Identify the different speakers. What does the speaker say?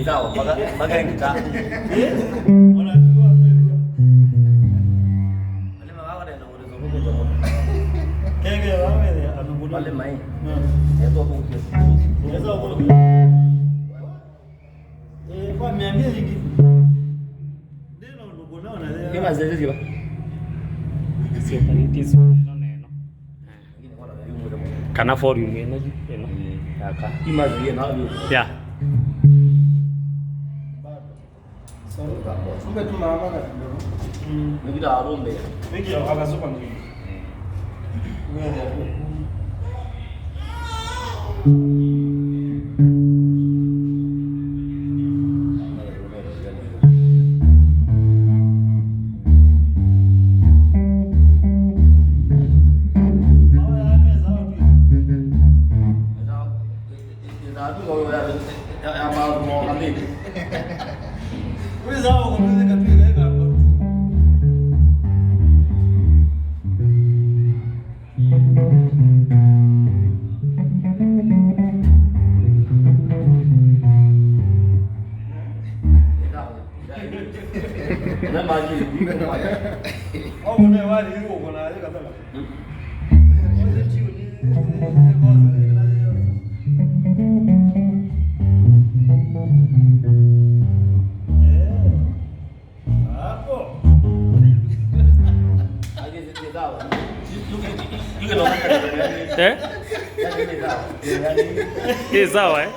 Speaker 1: sawa mpaka nikita. Wale mawaka ndio ulizo huko jamaa.
Speaker 2: Kenge wame anungulia.
Speaker 1: Wale mai. Ndio hapo ukio.
Speaker 2: Unaweza huko. Kwa miambia hiki. Ndio ndugu nao na.
Speaker 1: Kima zile ziba.
Speaker 3: Sio kanitizo no neno. Kana for you eno eno. Aka.
Speaker 1: Kima zile na hiyo.
Speaker 3: Ya.
Speaker 2: Kumbe tu mama na kidogo.
Speaker 1: Ndio arombe.
Speaker 2: Wengi akasopa mzuri.
Speaker 3: Eh? Sawa eh?